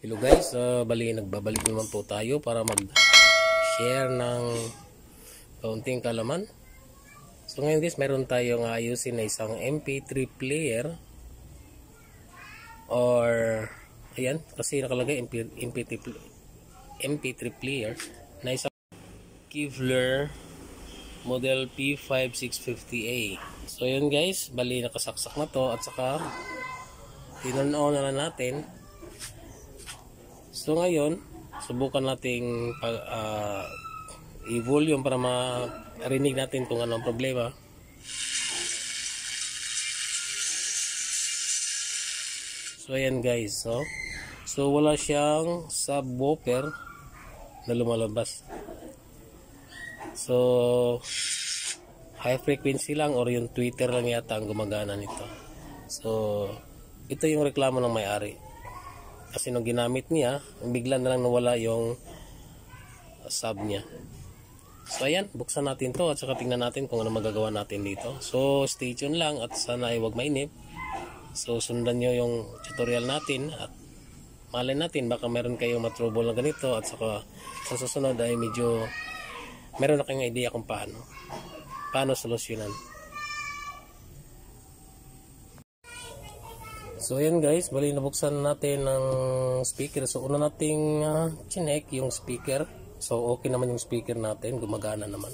Hello guys, bali nagbabalik naman po tayo para mag-share ng kaunting kalaman. So ngayon guys, meron tayong ayusin na isang MP3 player or ayan, kasi nakalagay MP3 player na isang Kevlar model P5650A. So yun guys, bali nakasaksak na to at saka tinan-on na natin. So ngayon, subukan nating i-volume para marinig natin kung ano ang problema. So ayan guys, so wala siyang subwoofer na lumalabas. So high frequency lang or yung tweeter lang yata ang gumagana nito. So ito yung reklamo ng may-ari. Kasi nung ginamit niya, bigla na lang nawala yung sub niya. So ayan, buksan natin to at saka tingnan natin kung ano magagawa natin dito. So stay tuned lang at sana ay huwag mainip. So sundan nyo yung tutorial natin at malay natin baka meron kayong matrouble na ganito at saka sa susunod ay medyo meron na kayong idea kung paano solusyonan. So ayan guys, bali nabuksan natin ng speaker. So una nating chinek yung speaker. So okay naman yung speaker natin, gumagana naman.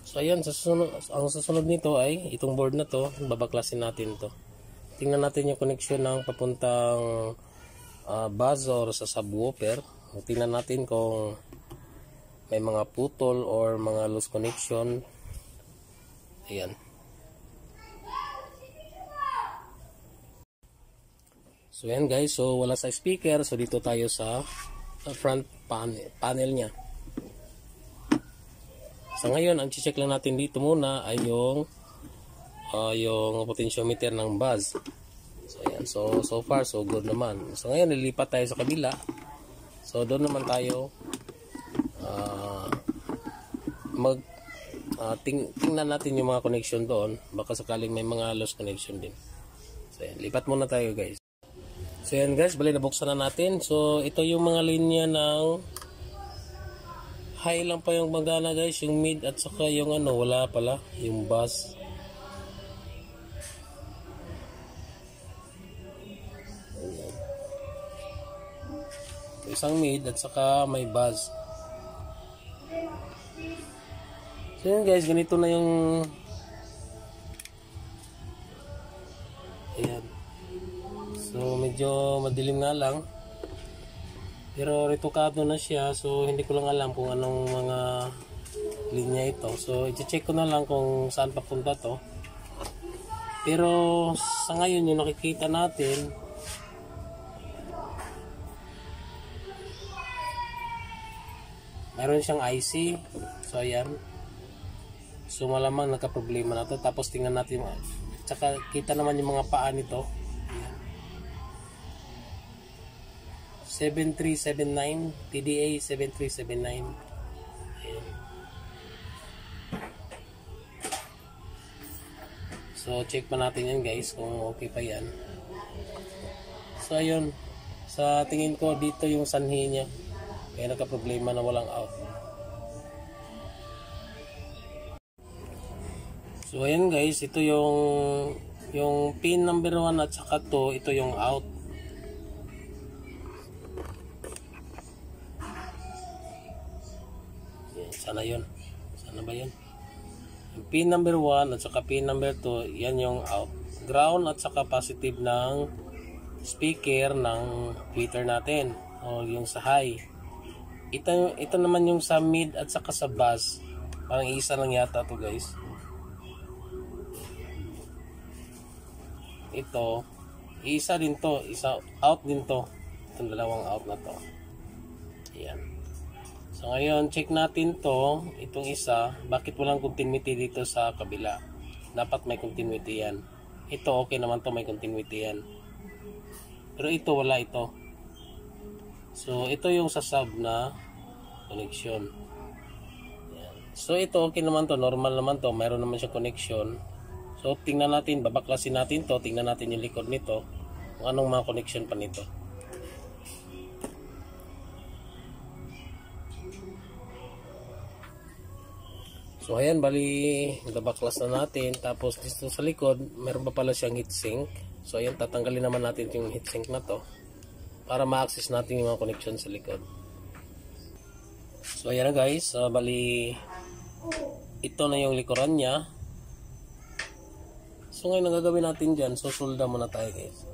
So ayan, ang susunod nito ay itong board na to, babaklasin natin to. Tingnan natin yung connection ng papuntang buzz or sa subwoofer. Tingnan natin kung may mga putol or mga loose connection. Ayan. So yan guys, so wala sa speaker, so dito tayo sa front panel niya. So ngayon, ang check lang natin dito muna ay yung potentiometer ng buzz. So yan, so far so good naman. So ngayon nilipat tayo sa kabila. So doon naman tayo tingnan natin yung mga connection doon, baka sakaling may mga lost connection din. So yan, lipat muna tayo guys. So yan guys, bali nabuksan na natin. So ito yung mga linya ng high lang pa yung magana guys, yung mid at saka yung wala pala, yung buzz. Ayan. Isang mid at saka may buzz. So yan guys, ganito na yung ayan. So medyo madilim nga lang, pero retokado na siya. So hindi ko lang alam kung anong mga linya ito. So i-check ko na lang kung saan papunta to. Pero sa ngayon yung nakikita natin, mayroon siyang IC. So ayan, so malamang nagka-problema na to. Tapos tingnan natin, tsaka kita naman yung mga paa nito. 7379 TDA 7379. Ayan. So check pa natin yan guys kung okay pa yan. So ayun, sa tingin ko dito yung sanhi niya, kaya nagka-problema na walang out. So ayan guys, ito yung pin number 1 at saka 2, ito yung out. Sana yun. Sana ba yun? Yung pin number 1 at saka pin number 2, yan yung out. Ground at saka positive ng speaker ng tweeter natin. O yung sa high. Ito naman yung sa mid at saka sa buzz. Parang isa lang yata to guys. Ito, isa din to. Isa out din to. Itong dalawang out na to. Ayan. So ngayon, check natin to, itong isa, bakit walang continuity dito sa kabila. Dapat may continuity yan. Ito okay naman to, may continuity yan. Pero ito wala ito. So ito yung sa sub na connection. Yan. So ito okay naman to, normal naman to, mayroon naman siya connection. So tingnan natin, babaklasin natin to, tingnan natin yung likod nito, kung anong mga connection pa nito. So ayan, bali nabaklas na natin. Tapos dito sa likod meron pa pala siyang heatsink. So ayan, tatanggalin naman natin yung heatsink na to para ma-access natin yung mga connection sa likod. So ayan na guys, bali ito na yung likuran niya. So ngayon ang gagawin natin dyan, susulda muna tayo guys.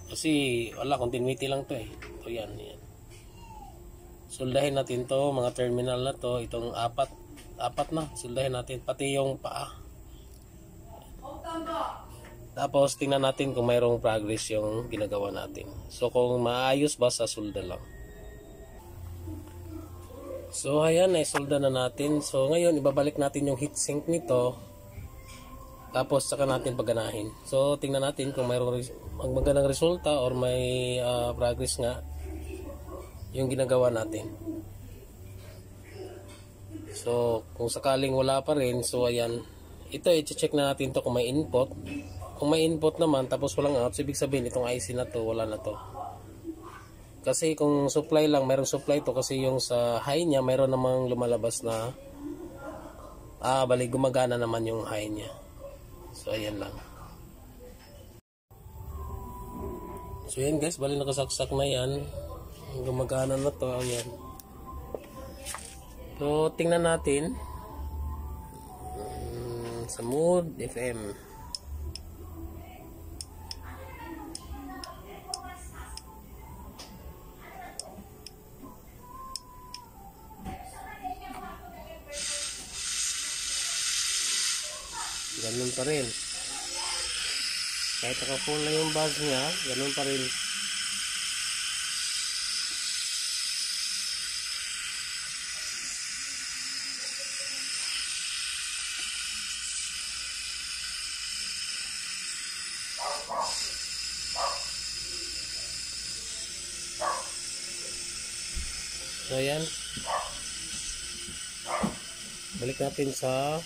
Kasi wala, continuity lang to eh. Ito yan. Suldahin natin to, mga terminal na to, itong apat na, suldahin natin, pati yung paa. Tapos tingnan natin kung mayroong progress yung ginagawa natin. So kung maayos ba, sa sulda lang. So ayan, sulda na natin. So ngayon ibabalik natin yung heatsink nito. Tapos saka natin pagganahin. So tingnan natin kung mayroong magandang resulta or may progress nga yung ginagawa natin. So kung sakaling wala pa rin, so ayan, ito i-check na natin to kung may input. Kung may input naman tapos walang out, so ibig sabihin itong IC na to wala na to. Kasi kung supply lang, mayroong supply to, kasi yung sa high niya mayroon namang lumalabas na bali gumagana naman yung high niya. So ayan lang. So yan guys, bali nakasaksak na yan. Gumagana na to, ayan. So tingnan natin sa Mood FM. Ganun pa rin. Kahit naka-full na yung buzz niya, ganun pa rin. So ayan, balik natin sa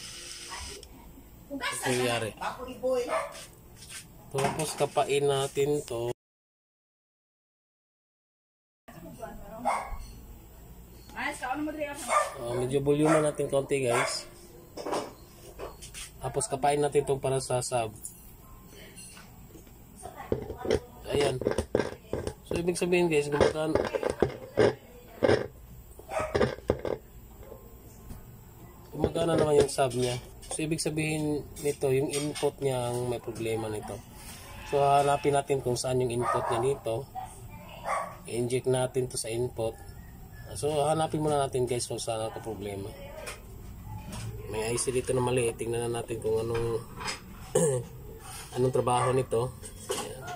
nangyari. Tapos kapain natin to. Medyo volume natin konti guys. Tapos kapain natin to para sa sub. Ayan. So ibig sabihin guys, gumagana naman yung sub niya. So ibig sabihin nito, yung input niya ang may problema nito. So hanapin natin kung saan yung input niya dito. I-inject natin to sa input. So hanapin muna natin guys kung saan ito problema. May IC dito na mali. Tingnan na natin kung anong anong trabaho nito.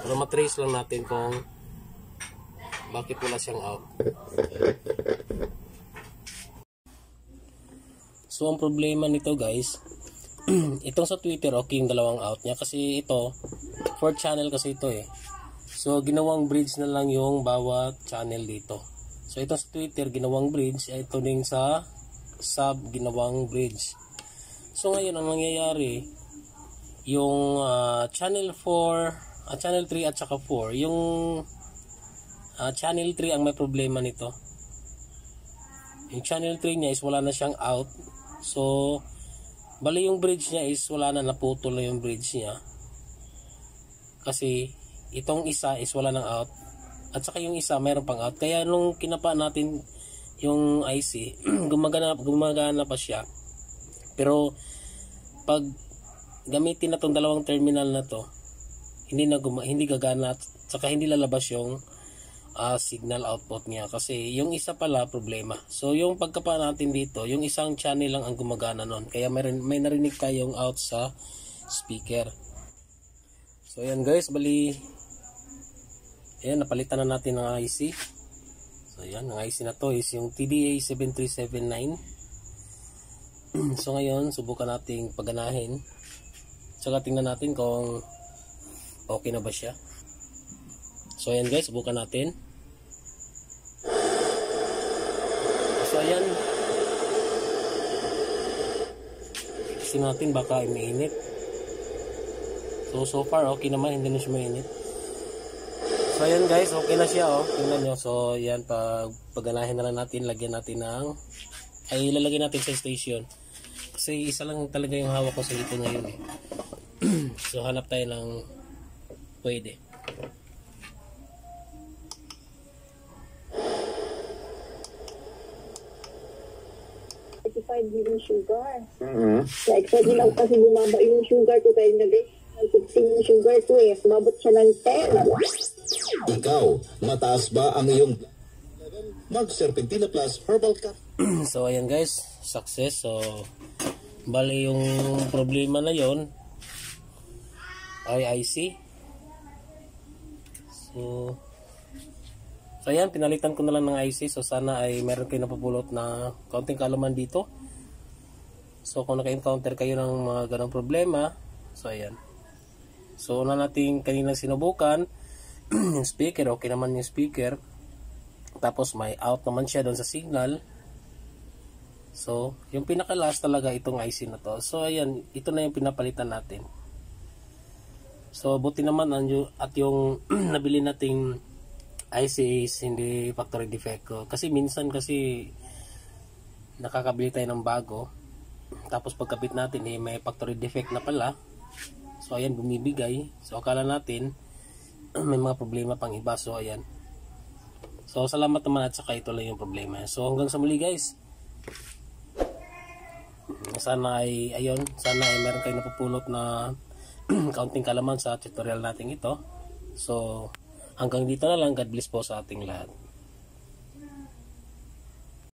Para matrace lang natin kung bakit wala siyang out. So ang problema nito guys, itong sa Twitter okay yung dalawang out niya, kasi ito 4 channel kasi ito eh. So ginawang bridge na lang yung bawat channel dito. So ito sa Twitter ginawang bridge, ito din sa sub ginawang bridge. So ngayon ang nangyayari, yung channel 4, channel 3 at saka 4, yung channel 3 ang may problema nito. Yung channel 3 niya is wala na siyang out. So bali yung bridge niya is wala na, naputol na yung bridge niya. Kasi itong isa is wala nang out. At saka yung isa mayroon pang out. Kaya nung kinapa natin yung IC, gumagana pa siya. Pero pag gamitin na tong dalawang terminal na to, hindi gagana at saka hindi lalabas yung signal output niya, kasi yung isa pala problema. So yung pagkapa natin dito, yung isang channel lang ang gumagana nun, kaya may narinig tayong out sa speaker. So ayan guys, bali ayan, napalitan na natin ng IC. So ayan, ang IC na to is yung TDA 7379. So ngayon subukan nating pagganahin, saka tingnan natin kung okay na ba siya. So ayan guys, subukan natin. So ayan, kasi natin baka umiinit. So far okay naman, hindi na siya mainit. So ayan guys, okay na siya oh. Tingnan nyo. So ayan, pagganahin na lang natin, lagyan natin ng ay ilalagay natin sa station. Kasi isa lang talaga yung hawak ko sa dito ngayon eh. So hanap tayo ng pwede. 35 yung sugar. Like, pwede lang kasi bumaba yung sugar ko kaya nag-16 yung sugar ko eh. Sumabot siya ng 10. Ikaw, mataas ba ang iyong Mag-Serpentina Plus Herbal Cup? So ayan guys, success. So bali yung problema na yon ay IC. So ayan, pinalitan ko na lang ng IC. So sana ay meron kayo napupulot na kaunting kaalaman dito. So kung naka-encounter kayo ng mga ganong problema, so ayan. So una natin kanina sinubukan yung speaker, okay naman yung speaker. Tapos may out naman siya doon sa signal. So yung pinaka last talaga itong IC na to. So ayan, ito na yung pinapalitan natin. So buti naman at yung nabili nating IC is hindi factory defect. Kasi minsan kasi nakakabili tayo ng bago, tapos pagkabit natin may factory defect na pala. So ayan, bumibigay. So akala natin may mga problema pang iba. So ayan. So salamat naman at saka ito lang yung problema. So hanggang sa muli guys. Sana ay meron kayo napupulot na kaunting kalaman sa tutorial natin ito. So hanggang dito na lang. God bless po sa ating lahat.